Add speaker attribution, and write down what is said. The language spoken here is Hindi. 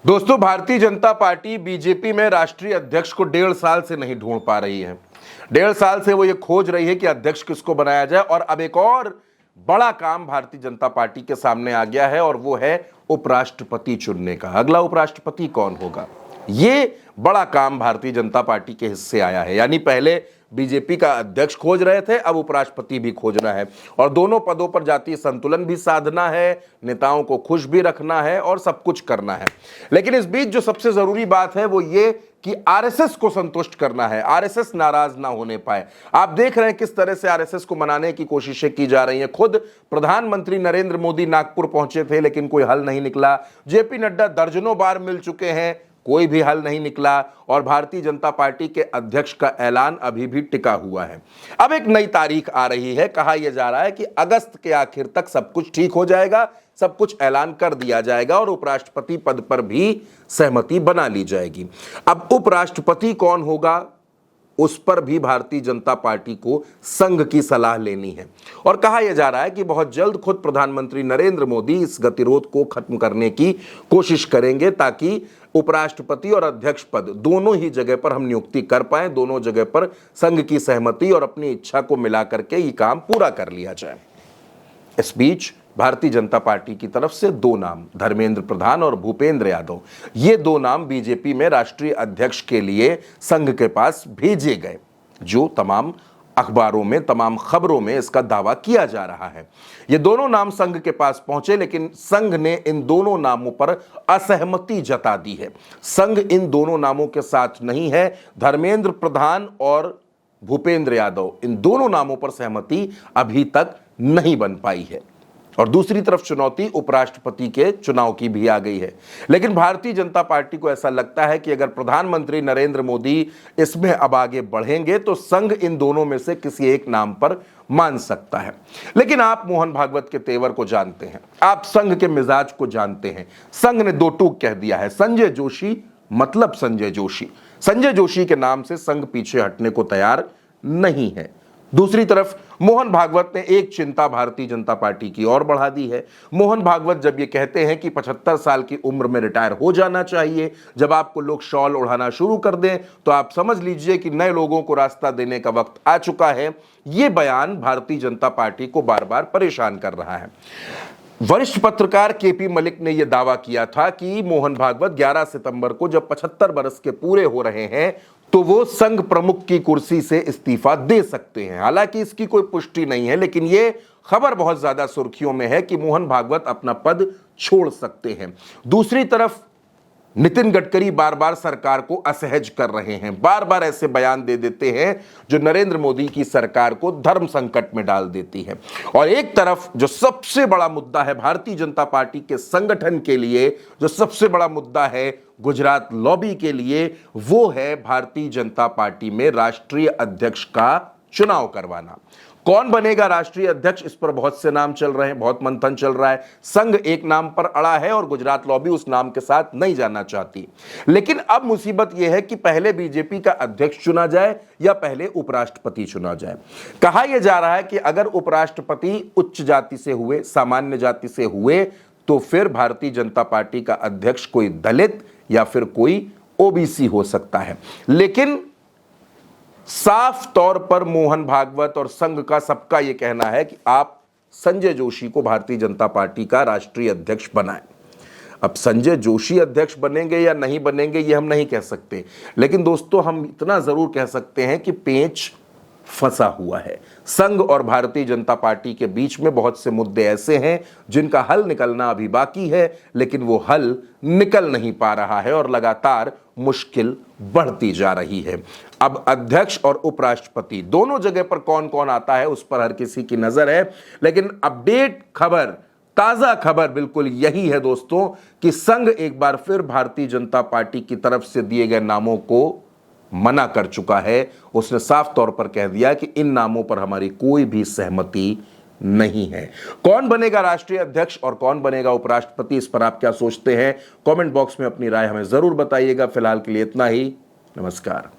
Speaker 1: दोस्तों, भारतीय जनता पार्टी बीजेपी में राष्ट्रीय अध्यक्ष को 1.5 साल से नहीं ढूंढ पा रही है। 1.5 साल से वो ये खोज रही है कि अध्यक्ष किसको बनाया जाए, और अब एक और बड़ा काम भारतीय जनता पार्टी के सामने आ गया है, और वो है उपराष्ट्रपति चुनने का। अगला उपराष्ट्रपति कौन होगा, ये बड़ा काम भारतीय जनता पार्टी के हिस्से आया है। यानी पहले बीजेपी का अध्यक्ष खोज रहे थे, अब उपराष्ट्रपति भी खोजना है, और दोनों पदों पर जातीय संतुलन भी साधना है, नेताओं को खुश भी रखना है और सब कुछ करना है। लेकिन इस बीच जो सबसे जरूरी बात है वो ये कि आरएसएस को संतुष्ट करना है, आरएसएस नाराज ना होने पाए। आप देख रहे हैं किस तरह से आरएसएस को मनाने की कोशिशें की जा रही हैं। खुद प्रधानमंत्री नरेंद्र मोदी नागपुर पहुंचे थे, लेकिन कोई हल नहीं निकला। जेपी नड्डा दर्जनों बार मिल चुके हैं, कोई भी हल नहीं निकला, और भारतीय जनता पार्टी के अध्यक्ष का ऐलान अभी भी टिका हुआ है। अब एक नई तारीख आ रही है, कहा यह जा रहा है कि अगस्त के आखिर तक सब कुछ ठीक हो जाएगा, सब कुछ ऐलान कर दिया जाएगा और उपराष्ट्रपति पद पर भी सहमति बना ली जाएगी। अब उपराष्ट्रपति कौन होगा, उस पर भी भारतीय जनता पार्टी को संघ की सलाह लेनी है, और कहा यह जा रहा है कि बहुत जल्द खुद प्रधानमंत्री नरेंद्र मोदी इस गतिरोध को खत्म करने की कोशिश करेंगे, ताकि उपराष्ट्रपति और अध्यक्ष पद दोनों ही जगह पर हम नियुक्ति कर पाए, दोनों जगह पर संघ की सहमति और अपनी इच्छा को मिला करके ये काम पूरा कर लिया जाए। इस बीच भारतीय जनता पार्टी की तरफ से दो नाम, धर्मेंद्र प्रधान और भूपेंद्र यादव, ये दो नाम बीजेपी में राष्ट्रीय अध्यक्ष के लिए संघ के पास भेजे गए, जो तमाम अखबारों में, तमाम खबरों में इसका दावा किया जा रहा है। ये दोनों नाम संघ के पास पहुंचे, लेकिन संघ ने इन दोनों नामों पर असहमति जता दी है। संघ इन दोनों नामों के साथ नहीं है। धर्मेंद्र प्रधान और भूपेंद्र यादव, इन दोनों नामों पर सहमति अभी तक नहीं बन पाई है। और दूसरी तरफ चुनौती उपराष्ट्रपति के चुनाव की भी आ गई है। लेकिन भारतीय जनता पार्टी को ऐसा लगता है कि अगर प्रधानमंत्री नरेंद्र मोदी इसमें अब आगे बढ़ेंगे तो संघ इन दोनों में से किसी एक नाम पर मान सकता है। लेकिन आप मोहन भागवत के तेवर को जानते हैं, आप संघ के मिजाज को जानते हैं। संघ ने दो टूक कह दिया है, संजय जोशी मतलब संजय जोशी। संजय जोशी के नाम से संघ पीछे हटने को तैयार नहीं है। दूसरी तरफ मोहन भागवत ने एक चिंता भारतीय जनता पार्टी की और बढ़ा दी है। मोहन भागवत जब ये कहते हैं कि 75 साल की उम्र में रिटायर हो जाना चाहिए, जब आपको लोग शॉल उड़ाना शुरू कर दें तो आप समझ लीजिए कि नए लोगों को रास्ता देने का वक्त आ चुका है। ये बयान भारतीय जनता पार्टी को बार बार परेशान कर रहा है। वरिष्ठ पत्रकार केपी मलिक ने यह दावा किया था कि मोहन भागवत 11 सितंबर को जब 75 बरस के पूरे हो रहे हैं तो वो संघ प्रमुख की कुर्सी से इस्तीफा दे सकते हैं। हालांकि इसकी कोई पुष्टि नहीं है, लेकिन ये खबर बहुत ज्यादा सुर्खियों में है कि मोहन भागवत अपना पद छोड़ सकते हैं। दूसरी तरफ नितिन गडकरी बार बार सरकार को असहज कर रहे हैं, बार बार ऐसे बयान दे देते हैं जो नरेंद्र मोदी की सरकार को धर्म संकट में डाल देती है। और एक तरफ जो सबसे बड़ा मुद्दा है भारतीय जनता पार्टी के संगठन के लिए, जो सबसे बड़ा मुद्दा है गुजरात लॉबी के लिए, वो है भारतीय जनता पार्टी में राष्ट्रीय अध्यक्ष का चुनाव करवाना। कौन बनेगा राष्ट्रीय अध्यक्ष, इस पर बहुत से नाम चल रहे हैं, बहुत मंथन चल रहा है। संघ एक नाम पर अड़ा है और गुजरात लॉबी उस नाम के साथ नहीं जाना चाहती। लेकिन अब मुसीबत यह है कि पहले बीजेपी का अध्यक्ष चुना जाए या पहले उपराष्ट्रपति चुना जाए। कहा यह जा रहा है कि अगर उपराष्ट्रपति उच्च जाति से हुए, सामान्य जाति से हुए, तो फिर भारतीय जनता पार्टी का अध्यक्ष कोई दलित या फिर कोई ओबीसी हो सकता है। लेकिन साफ तौर पर मोहन भागवत और संघ का सबका यह कहना है कि आप संजय जोशी को भारतीय जनता पार्टी का राष्ट्रीय अध्यक्ष बनाएं। अब संजय जोशी अध्यक्ष बनेंगे या नहीं बनेंगे ये हम नहीं कह सकते, लेकिन दोस्तों हम इतना जरूर कह सकते हैं कि पेंच फंसा हुआ है। संघ और भारतीय जनता पार्टी के बीच में बहुत से मुद्दे ऐसे हैं जिनका हल निकलना अभी बाकी है, लेकिन वो हल निकल नहीं पा रहा है और लगातार मुश्किल बढ़ती जा रही है। अब अध्यक्ष और उपराष्ट्रपति दोनों जगह पर कौन कौन आता है उस पर हर किसी की नजर है, लेकिन अपडेट खबर, ताजा खबर बिल्कुल यही है दोस्तों कि संघ एक बार फिर भारतीय जनता पार्टी की तरफ से दिए गए नामों को मना कर चुका है। उसने साफ तौर पर कह दिया कि इन नामों पर हमारी कोई भी सहमति नहीं है। कौन बनेगा राष्ट्रीय अध्यक्ष और कौन बनेगा उपराष्ट्रपति, इस पर आप क्या सोचते हैं? कमेंट बॉक्स में अपनी राय हमें जरूर बताइएगा। फिलहाल के लिए इतना ही। नमस्कार।